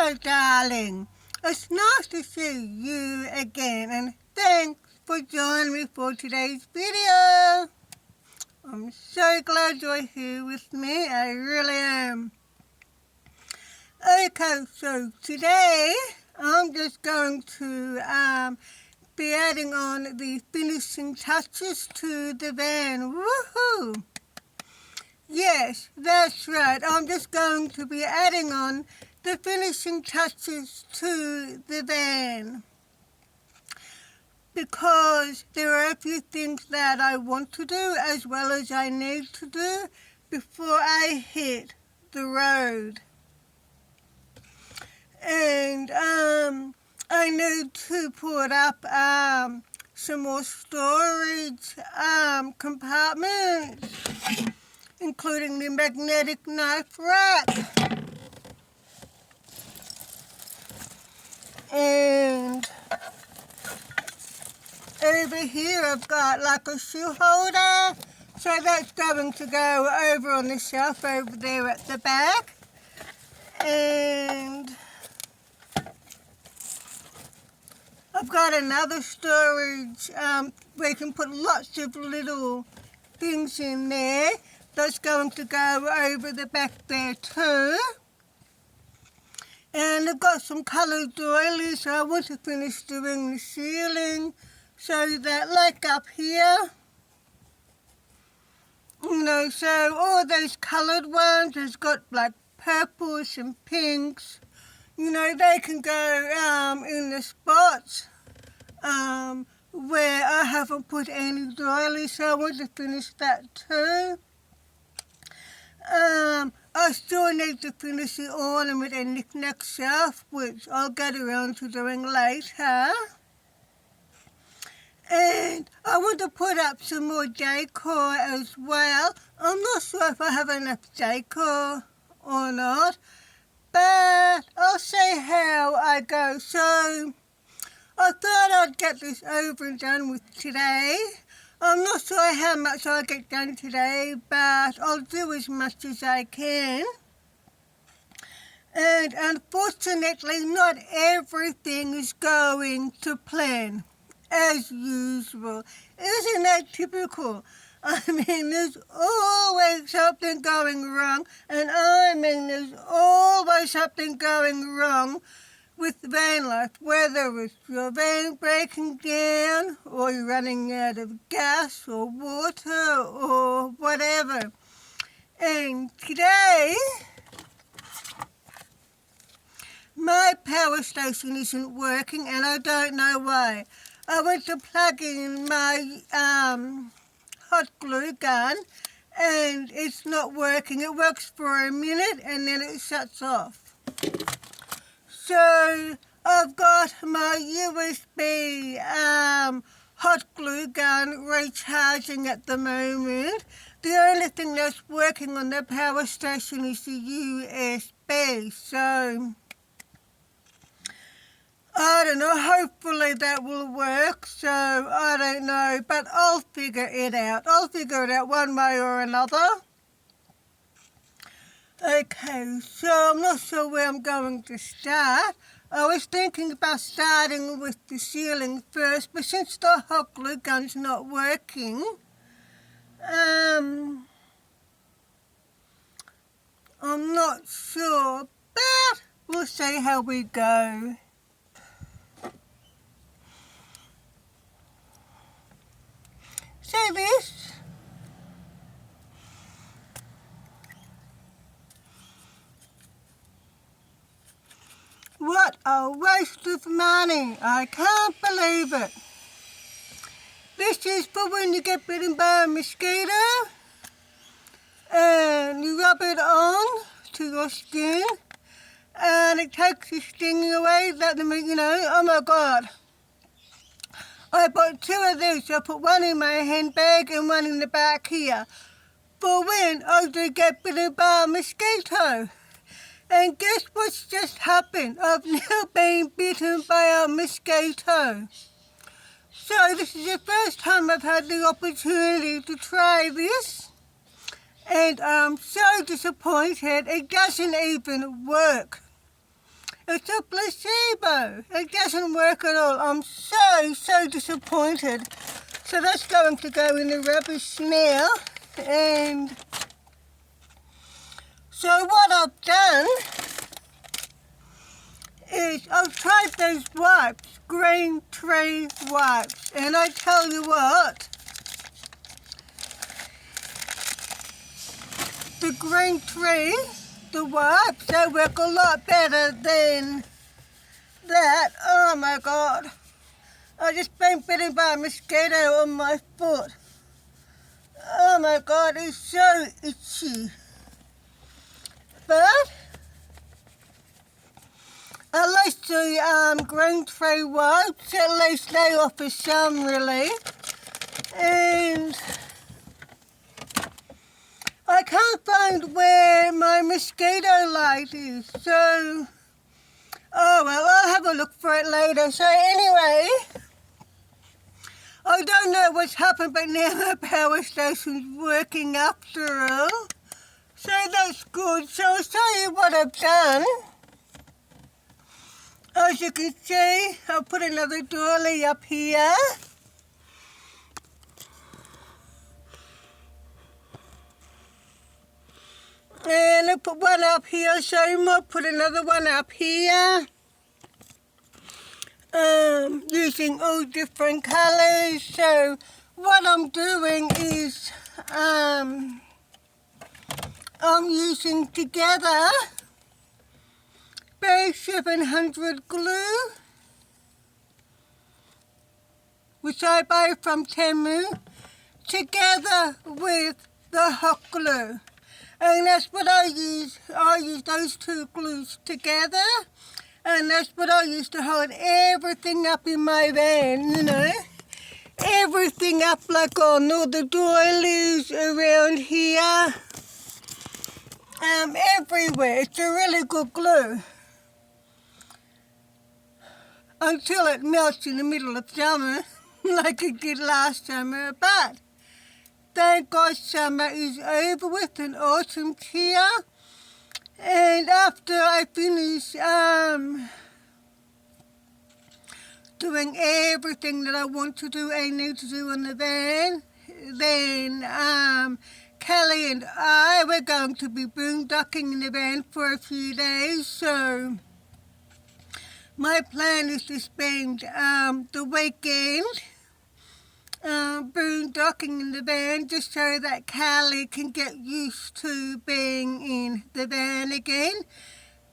Hello, darling. It's nice to see you again, and thanks for joining me for today's video. I'm so glad you're here with me. I really am. Okay, so today I'm just going to be adding on the finishing touches to the van. Woohoo! Yes, that's right. I'm just going to be adding on the finishing touches to the van because there are a few things that I want to do as well as I need to do before I hit the road. And I need to put up some more storage compartments, including the magnetic knife rack. And over here I've got like a shoe holder, so that's going to go over on the shelf over there at the back. And I've got another storage where you can put lots of little things in there. That's going to go over the back there too. And I've got some coloured doilies, so I want to finish doing the ceiling so that, like up here, so all those coloured ones has got like purples and pinks, they can go in the spots where I haven't put any doilies, so I want to finish that too. I still need to finish the ornament and knick-knack shelf, which I'll get around to doing later. And I want to put up some more decor as well. I'm not sure if I have enough decor or not, but I'll see how I go. So I thought I'd get this over and done with today. I'm not sure how much I'll get done today, but I'll do as much as I can. And unfortunately, not everything is going to plan, as usual. Isn't that typical? I mean, there's always something going wrong, and there's always something going wrong with van life, whether it's your van breaking down or you're running out of gas or water or whatever. And today, my power station isn't working and I don't know why. I went to plug in my hot glue gun and it's not working. It works for a minute and then it shuts off. So I've got my USB hot glue gun recharging at the moment. The only thing that's working on the power station is the USB. So I don't know, hopefully that will work. So I don't know, but I'll figure it out. I'll figure it out one way or another. Okay, so I'm not sure where I'm going to start. I was thinking about starting with the ceiling first, but since the hot glue gun's not working, I'm not sure, but we'll see how we go. See this? What a waste of money. I can't believe it. This is for when you get bitten by a mosquito and you rub it on to your skin and it takes the sting away. Oh my God. I bought 2 of these. I put one in my handbag and one in the back here for when I do get bitten by a mosquito. And guess what's just happened? I've now been bitten by a mosquito. So this is the first time I've had the opportunity to try this. And I'm so disappointed. It doesn't even work. It's a placebo. It doesn't work at all. I'm so disappointed. So that's going to go in the rubbish now. And so what I've done is I've tried those wipes, Green Tree wipes, and I tell you what, the Green Tree, the wipes, they work a lot better than that. Oh my God. I just been bitten by a mosquito on my foot. Oh my God, it's so itchy. But at least the Green Tree wipes, at least they offer some relief. And I can't find where my mosquito light is, so, oh well, I'll have a look for it later. So anyway, I don't know what's happened, but now the power station's working after all. So that's good. So I'll show you what I've done. As you can see, I'll put another doily up here. And I'll put one up here, show you more, put another one up here. Using all different colours. So what I'm doing is I'm using together Bay 700 glue, which I buy from Temu, together with the hot glue. And that's what I use. I use those two glues together. And that's what I use to hold everything up in my van, you know. Everything up like on all the doilies around here. Everywhere. It's a really good glue. Until it melts in the middle of summer, like it did last summer. But thank God summer is over with and autumn's here. And after I finish doing everything that I want to do and need to do in the van, then Kelly and I, we're going to be boondocking in the van for a few days. So my plan is to spend the weekend boondocking in the van, just so that Callie can get used to being in the van again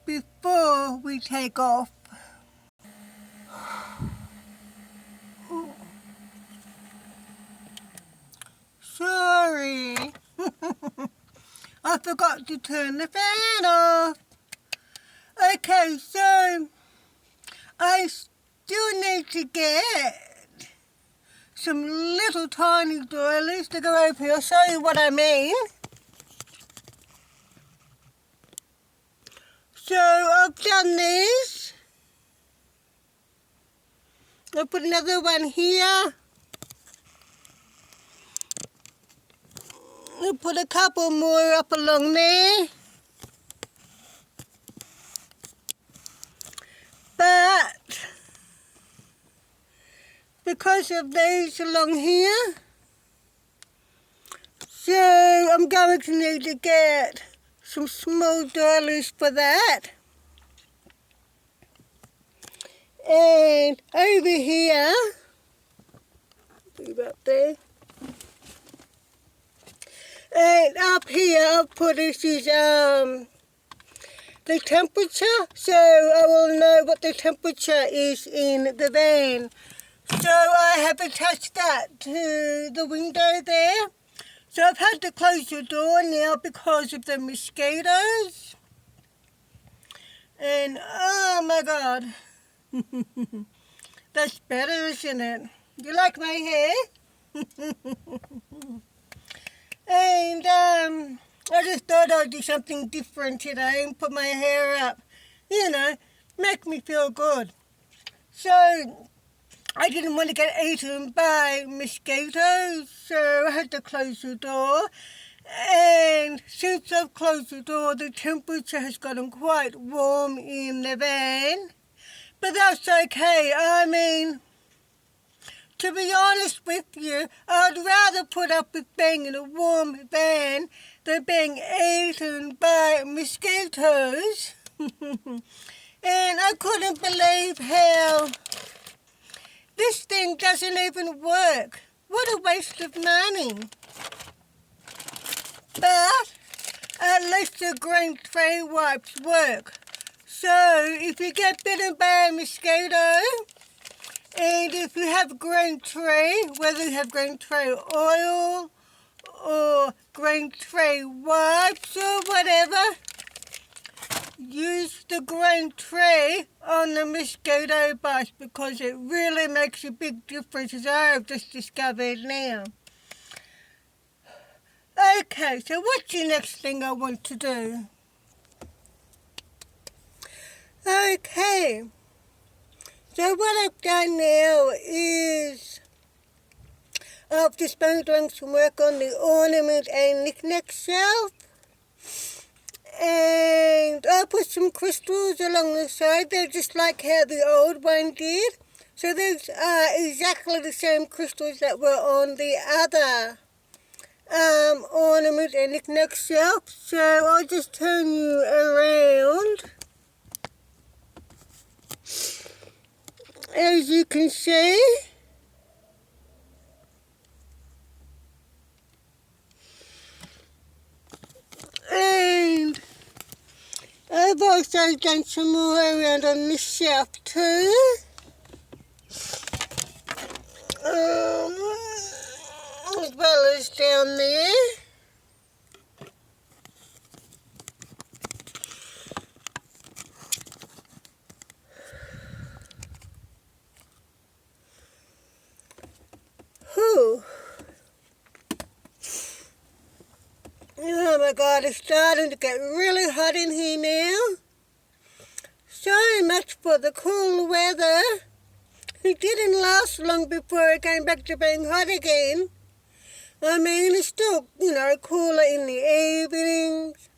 before we take off. Sorry, I forgot to turn the fan off. Okay, so I still need to get some little tiny doilies to go over here. I'll show you what I mean. So I've done these. I'll put another one here. I'll put a couple more up along there. But because of these along here, so I'm going to need to get some small doilies for that. And over here, move up there. And up here I'll put this is the temperature, so I will know what the temperature is in the van. So I have attached that to the window there. So I've had to close the door now because of the mosquitoes. And oh my God, that's better, isn't it? You like my hair? And I just thought I'd do something different today and put my hair up. You know, make me feel good. So I didn't want to get eaten by mosquitoes, so I had to close the door. And since I've closed the door, the temperature has gotten quite warm in the van. But that's okay. I mean, to be honest with you, I'd rather put up with being in a warm van than being eaten by mosquitoes. And I couldn't believe how this thing doesn't even work. What a waste of money. But at least the green tray wipes work. So if you get bitten by a mosquito, and if you have green tray, whether you have green tray oil or green tray wipes or whatever, use the green tray on the mosquito bites because it really makes a big difference, as I've just discovered now. Okay, so what's the next thing I want to do? Okay, so what I've done now is I've just been doing some work on the ornament and knick-knack shelf, and I put some crystals along the side. They're just like how the old one did. So these are exactly the same crystals that were on the other ornament and knick-knack shelf. So I'll just turn you around. As you can see, and I've also done some more around on this shelf too. As well as down there. Whew. Oh my God, it's starting to get really hot in here now. So much for the cool weather. It didn't last long before it came back to being hot again. I mean, it's still, cooler in the evenings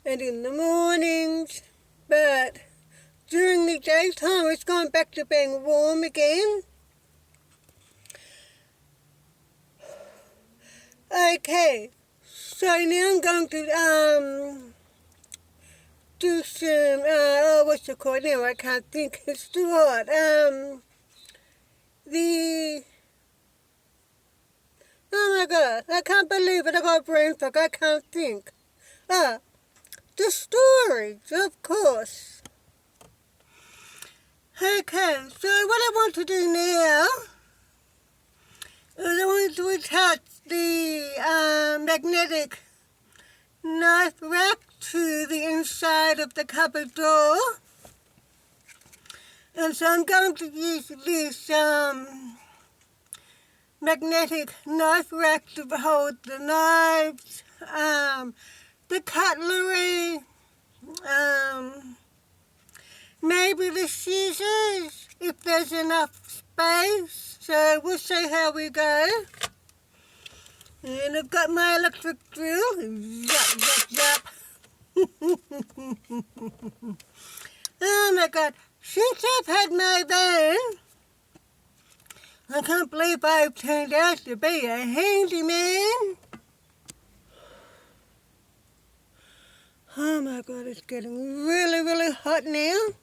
and in the mornings, but during the daytime it's gone back to being warm again. Okay, so now I'm going to do some, what's it called now? I can't think. It's too hot. Oh my God, I can't believe it. I got brain fog. I can't think. The storage, of course. Okay, so what I want to do now is I want to attach the magnetic knife rack to the inside of the cupboard door. And so I'm going to use this magnetic knife rack to hold the knives, the cutlery, maybe the scissors, if there's enough space. So we'll see how we go. And I've got my electric drill. Zap, zap, zap. Oh my God. Since I've had my van, I can't believe I've turned out to be a handyman. Oh my God, it's getting really, really hot now.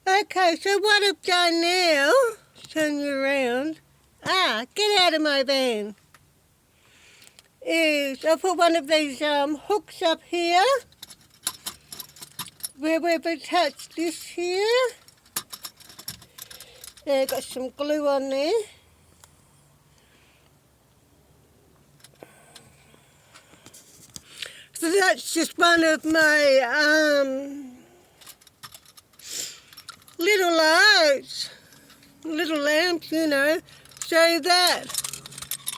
Okay, so what I've done now, turn you around, get out of my van, is I put one of these hooks up here, where we've attached this here. I've got some glue on there. So that's just one of my little lights, little lamps, so that,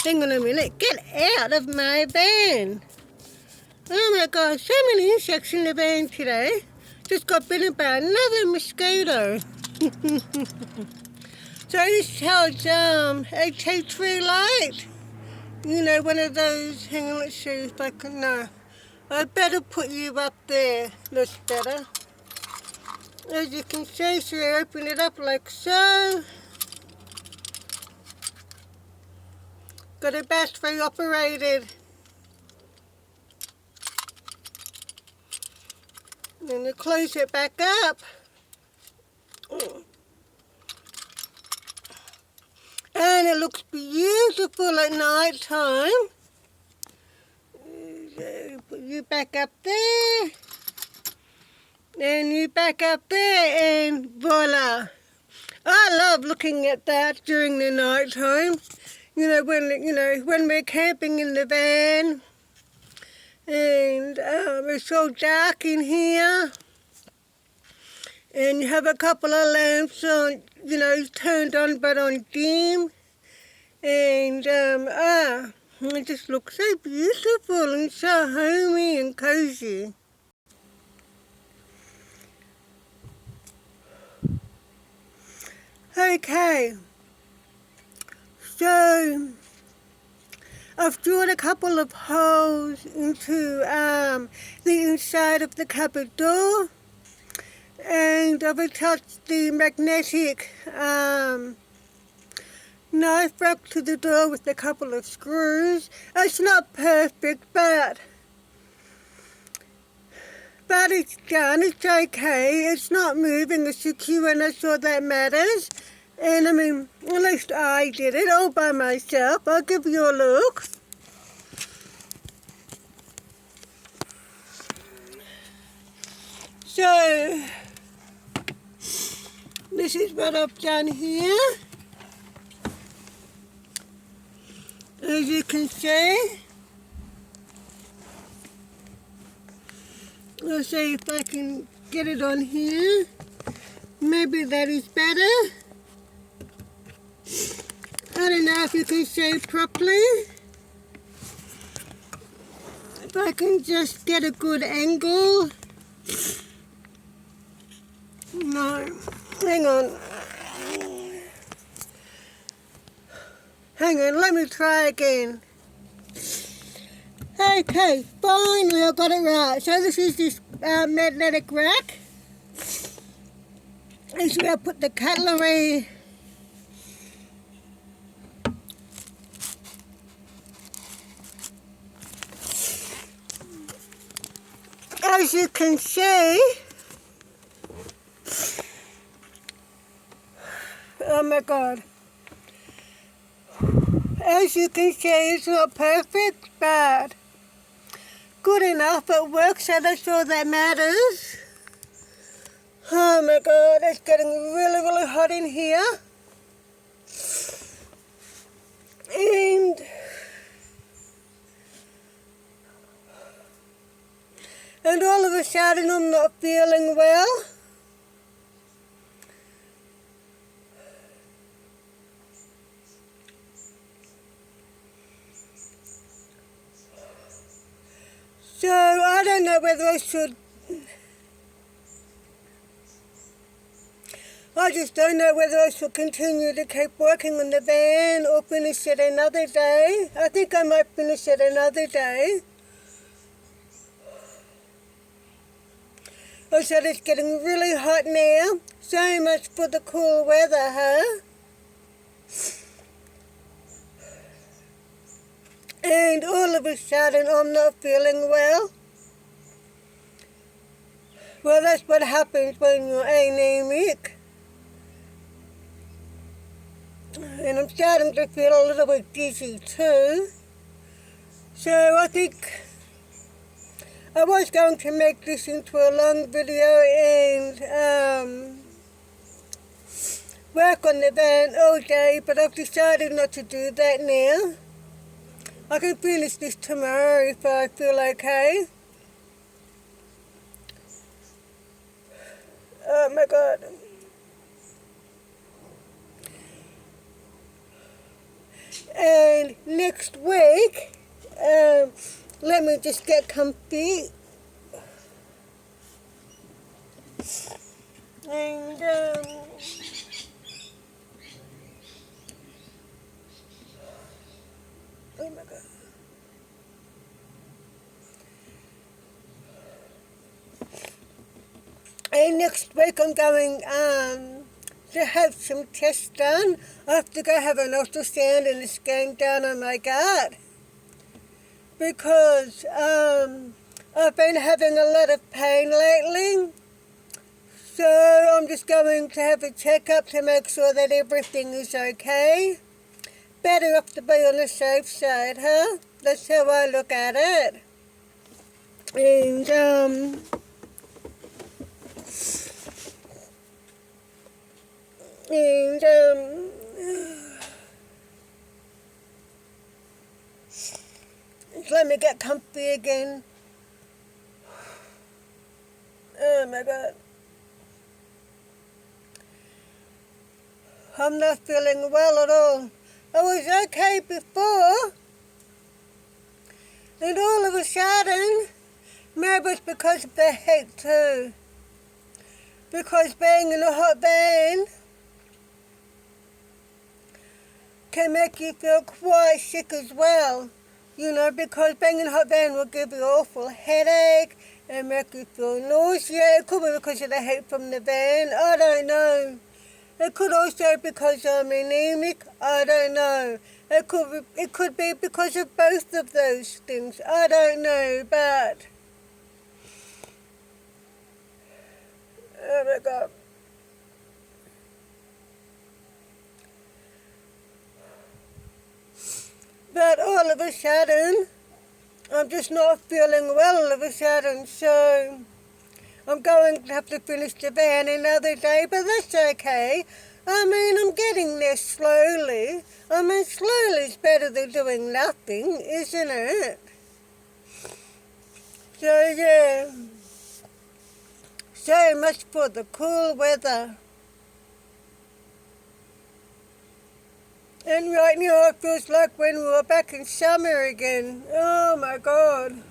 hang on a minute, get out of my van. Oh my gosh, so many insects in the van today. Just got bitten by another mosquito. So this holds a tea tree light You know, one of those, hang on, let's see if I can, no. I better put you up there, looks better. As you can see, so I open it up like so. Got it battery operated. Then you close it back up. And it looks beautiful at night time. Put you back up there. And you back up there and voila. I love looking at that during the night time. When we're camping in the van and it's so dark in here and you have a couple of lamps on, turned on but on dim, and it just looks so beautiful and so homey and cozy. Okay, so I've drawn a couple of holes into the inside of the cupboard door, and I've attached the magnetic knife rack to the door with a couple of screws. It's not perfect, but it's done. It's okay. It's not moving. It's secure, and that's all that matters. And I mean, at least I did it all by myself. I'll give you a look. So, this is what I've done here. As you can see, I'll see if I can get it on here. Maybe that is better. I don't know if you can see properly. If I can just get a good angle. No, hang on. Hang on, let me try again. Okay, finally I got it right. So this is this magnetic rack. This is where I put the cutlery. As you can see, oh my God. As you can see, it's not perfect, but good enough. It works, so that's all that matters. Oh my God, it's getting really, really hot in here. And all of a sudden I'm not feeling well. So I don't know whether I should, I just don't know whether I should continue to keep working on the van or finish it another day. I think I might finish it another day. I said it's getting really hot now. So much for the cool weather, huh? And all of a sudden I'm not feeling well. Well, that's what happens when you're anemic. And I'm starting to feel a little bit dizzy too. So I think I was going to make this into a long video and work on the van all day, but I've decided not to do that now. I can finish this tomorrow if I feel okay. Oh my God. And next week, let me just get comfy. And Oh my God. And next week I'm going to have some tests done. I have to go have an ultrasound and a scan done on my gut. Because I've been having a lot of pain lately. So I'm just going to have a checkup to make sure that everything is okay. Better off to be on the safe side, huh? That's how I look at it. And let me get comfy again. Oh my God. I'm not feeling well at all. I was okay before, and all of a sudden, maybe it's because of the heat too. Because being in a hot van can make you feel quite sick as well. You know, because being in a hot van will give you an awful headache and make you feel nausea. It could be because of the heat from the van. I don't know. It could also be because I'm anemic. I don't know. It could be because of both of those things. I don't know, but oh my God. But all of a sudden, I'm just not feeling well all of a sudden, so I'm going to have to finish the van another day, but that's okay. I mean, I'm getting there slowly. I mean, slowly is better than doing nothing, isn't it? So, yeah. So much for the cool weather. And right now it feels like when we were back in summer again. Oh my God.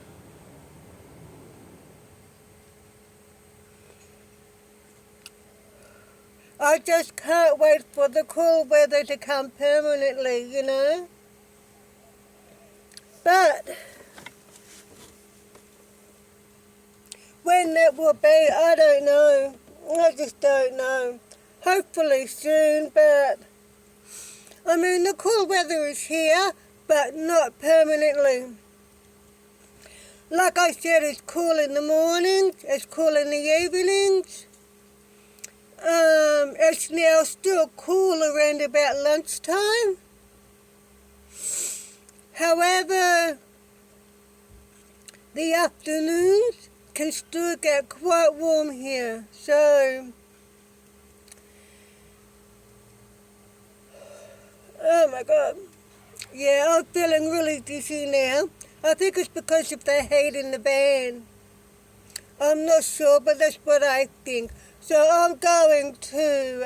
I just can't wait for the cool weather to come permanently, you know. But when that will be, I don't know. I just don't know. Hopefully soon, but I mean the cool weather is here, but not permanently. Like I said, it's cool in the mornings, it's cool in the evenings. It's now still cool around about lunchtime. However, the afternoons can still get quite warm here. So, oh my God. Yeah, I'm feeling really dizzy now. I think it's because of the heat in the van. I'm not sure, but that's what I think. So I'm going to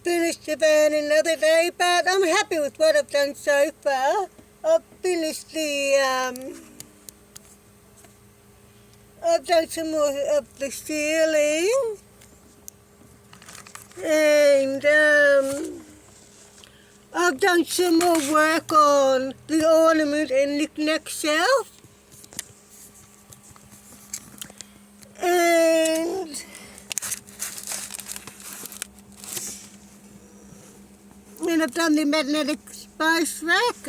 finish the van another day, but I'm happy with what I've done so far. I've finished I've done some more of the ceiling, and I've done some more work on the ornament and knick-knack shelf. And I've done the magnetic spice rack,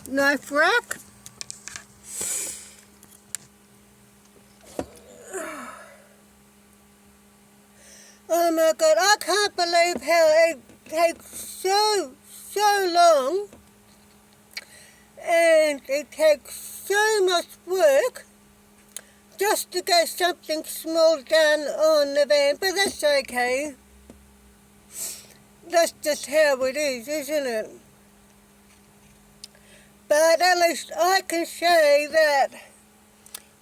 knife rack. Oh my God, I can't believe how it takes so long, and it takes so much work just to get something small done on the van, but that's okay. That's just how it is, isn't it? But at least I can say that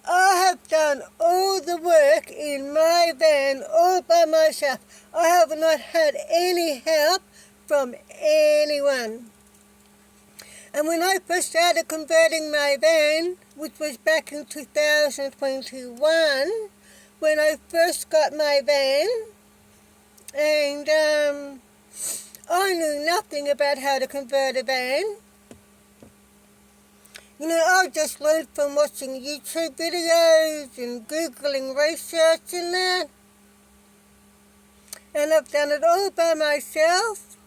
I have done all the work in my van all by myself. I have not had any help from anyone. And when I first started converting my van, which was back in 2021, when I first got my van, and I knew nothing about how to convert a van. You know, I just learned from watching YouTube videos and Googling research and that. And I've done it all by myself.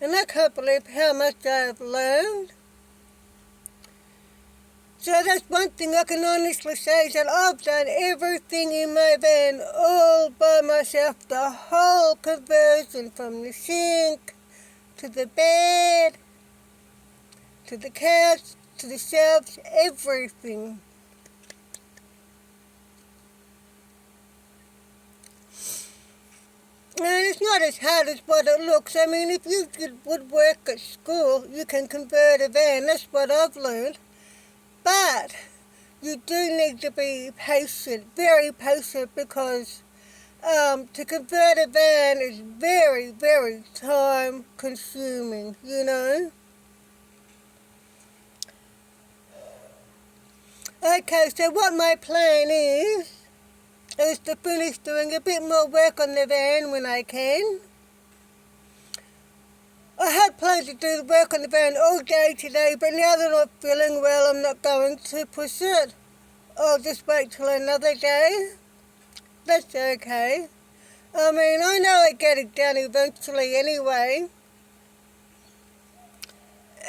And I can't believe how much I've learned. So that's one thing I can honestly say, is that I've done everything in my van all by myself. The whole conversion, from the sink, to the bed, to the couch, to the shelves, everything. And it's not as hard as what it looks. I mean, if you would work at school, you can convert a van. That's what I've learned. But you do need to be patient, very patient, because to convert a van is very, very time consuming, you know. Okay, so what my plan is to finish doing a bit more work on the van when I can. I had planned to do the work on the van all day today, but now that I'm not feeling well, I'm not going to push it. I'll just wait till another day. That's okay. I mean, I know I get it done eventually anyway.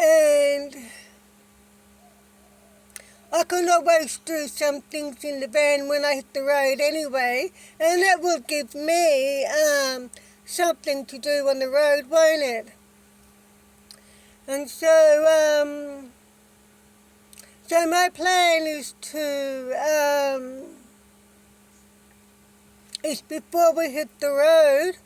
And I can always do some things in the van when I hit the road anyway, and that will give me something to do on the road, won't it? And so my plan is to, is before we hit the road,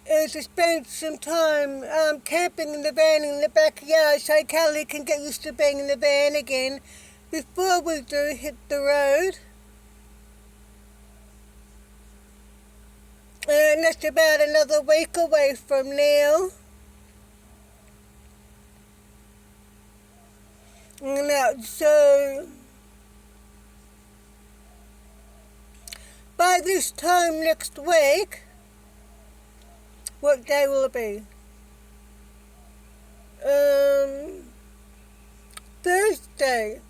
is to spend some time camping in the van in the backyard so Kelly can get used to being in the van again before we do hit the road. And that's about another week away from now. Now, so by this time next week, what day will it be? Thursday.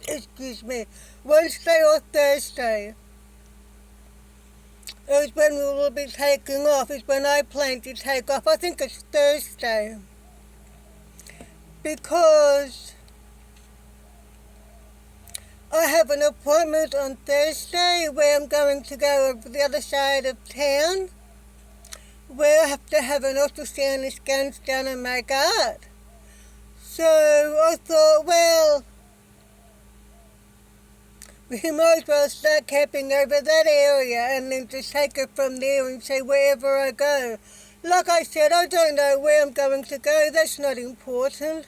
Excuse me. Wednesday or Thursday is when we will be taking off, is when I plan to take off. I think it's Thursday. Because I have an appointment on Thursday where I'm going to go over the other side of town, where I have to have an ultrasound and scans done on my gut. So I thought, well, we might as well start camping over that area and then just take it from there and say wherever I go. Like I said, I don't know where I'm going to go. That's not important.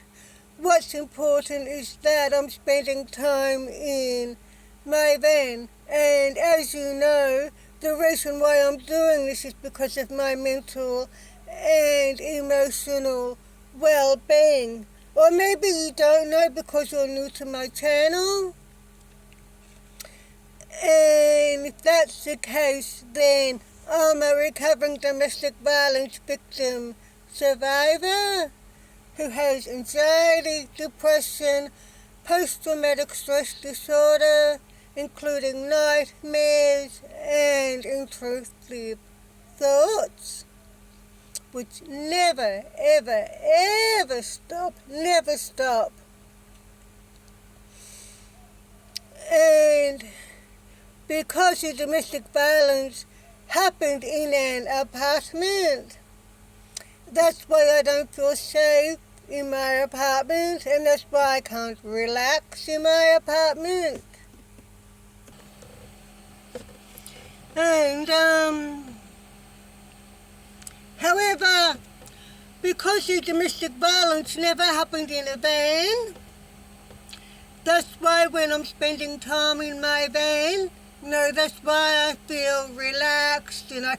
What's important is that I'm spending time in my van. And as you know, the reason why I'm doing this is because of my mental and emotional well-being. Or maybe you don't know because you're new to my channel. And if that's the case, then I'm a recovering domestic violence victim survivor who has anxiety, depression, post-traumatic stress disorder, including nightmares and intrusive thoughts, which never, ever, ever stop, never stop. And because the domestic violence happened in an apartment, that's why I don't feel safe in my apartment, and that's why I can't relax in my apartment. And, however, because the domestic violence never happened in a van, that's why when I'm spending time in my van, that's why I feel relaxed and I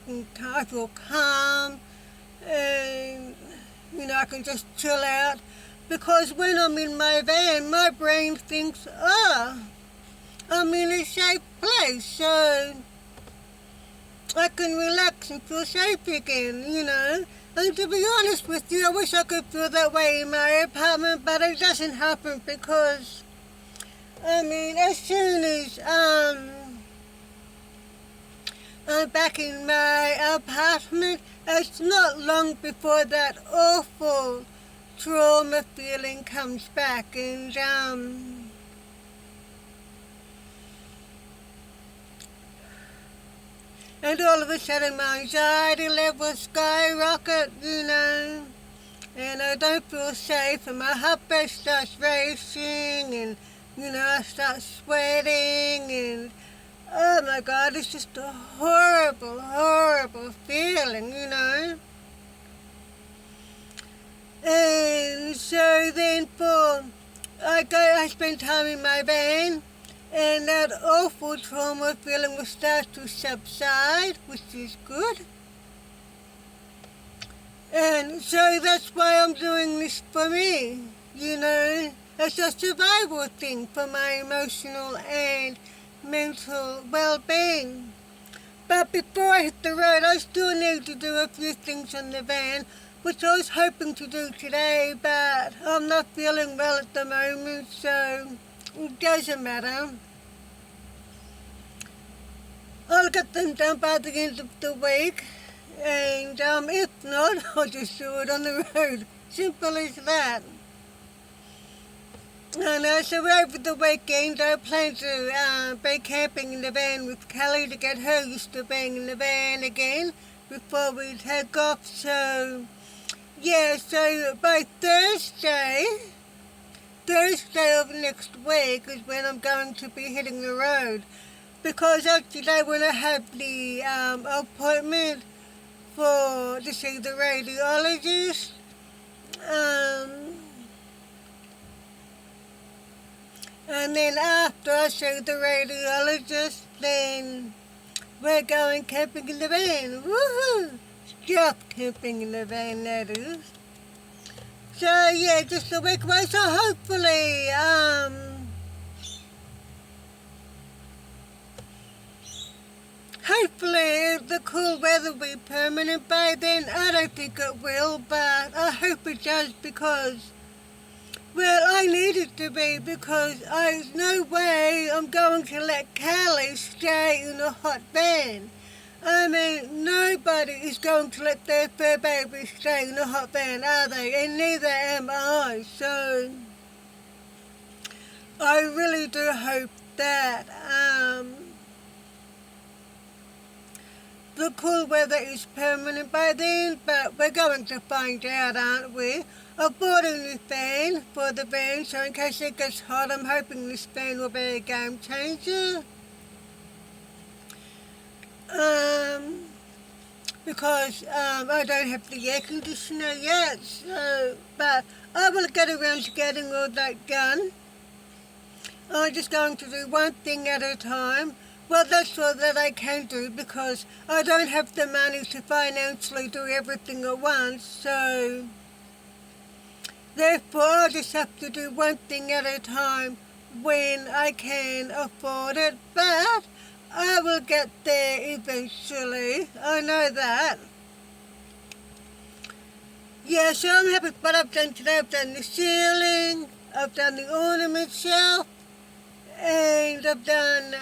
feel calm, and I can just chill out, because when I'm in my van, my brain thinks, I'm in a safe place, so I can relax and feel safe again, you know. And to be honest with you, I wish I could feel that way in my apartment, but it doesn't happen because, I mean, as soon as I'm back in my apartment, it's not long before that awful trauma feeling comes back, and all of a sudden my anxiety levels skyrocket, you know, and I don't feel safe, and my heart rate starts racing, and, you know, I start sweating, and oh my God, it's just a horrible, horrible feeling, you know. And so then I spend time in my van, and that awful trauma feeling will start to subside, which is good. And so that's why I'm doing this for me, you know. It's a survival thing for my emotional and mental well-being. But before I hit the road, I still need to do a few things on the van, which I was hoping to do today, but I'm not feeling well at the moment, so it doesn't matter. I'll get them done by the end of the week, and if not, I'll just do it on the road. Simple as that. And so over the weekend, I plan to be camping in the van with Kelly to get her used to being in the van again before we take off. So, yeah, so by Thursday of next week is when I'm going to be hitting the road. Because actually when I have the appointment to see the radiologist, and then after I see the radiologist, then we're going camping in the van. Woohoo! Stop camping in the van, that is. So yeah, just a week away. So hopefully, hopefully the cool weather will be permanent by then. I don't think it will, but I hope it does because, well, I need it to be because there's no way I'm going to let Callie stay in a hot van. I mean, nobody is going to let their fur baby stay in a hot van, are they? And neither am I. So I really do hope that the cool weather is permanent by then, but we're going to find out, aren't we? I bought a new fan for the van, so in case it gets hot, I'm hoping this fan will be a game changer. Because I don't have the air conditioner yet, so, but I will get around to getting all that done. I'm just going to do one thing at a time. Well, that's all that I can do because I don't have the money to financially do everything at once, so therefore I just have to do one thing at a time when I can afford it, but I will get there eventually. I know that. Yeah, so I'm happy with what I've done today. I've done the ceiling, I've done the ornament shelf, and I've done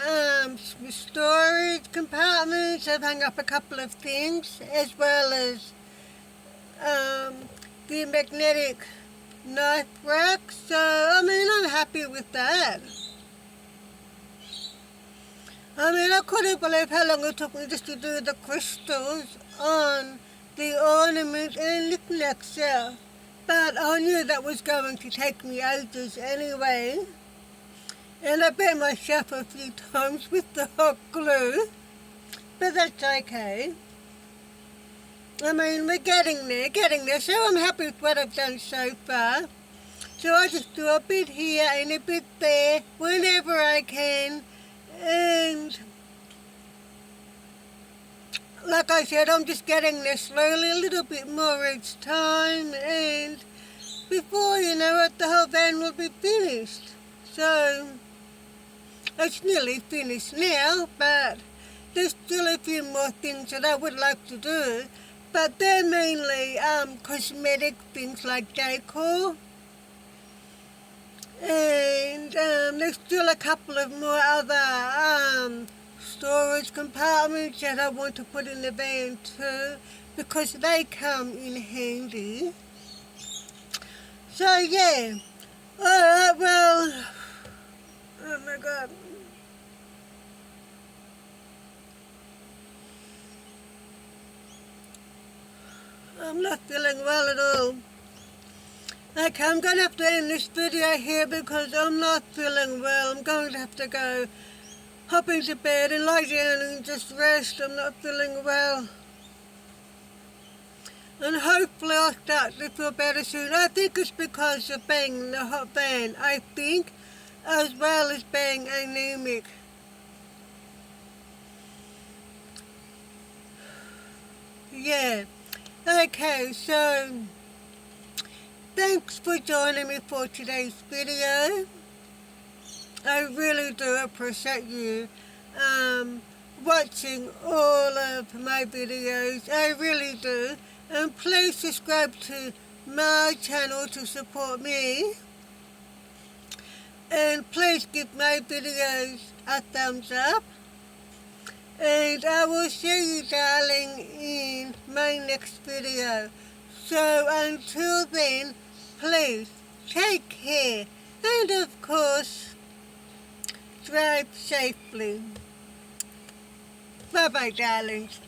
some storage compartments. I've hung up a couple of things, as well as the magnetic knife rack. So, I mean, I'm happy with that. I mean, I couldn't believe how long it took me just to do the crystals on the ornament and knick-knack shelf. But I knew that was going to take me ages anyway. And I bit myself a few times with the hot glue. But that's okay. I mean, we're getting there. So I'm happy with what I've done so far. So I just do a bit here and a bit there whenever I can. And like I said, I'm just getting there slowly, a little bit more each time, and before you know it, the whole van will be finished. So it's nearly finished now, but there's still a few more things that I would like to do, but they're mainly cosmetic things like decor. And there's still a couple of more other storage compartments that I want to put in the van too, because they come in handy. So yeah, alright, well, oh my god. I'm not feeling well at all. Okay, I'm going to have to end this video here because I'm not feeling well. I'm going to have to go hop into bed and lie down and just rest. I'm not feeling well. And hopefully I'll start to feel better soon. I think it's because of being the hot van, I think, as well as being anemic. Yeah. Okay, so thanks for joining me for today's video. I really do appreciate you watching all of my videos. I really do. And please subscribe to my channel to support me. And please give my videos a thumbs up. And I will see you, darling, in my next video. So until then, please take care. And of course, drive safely. Bye-bye, darlings.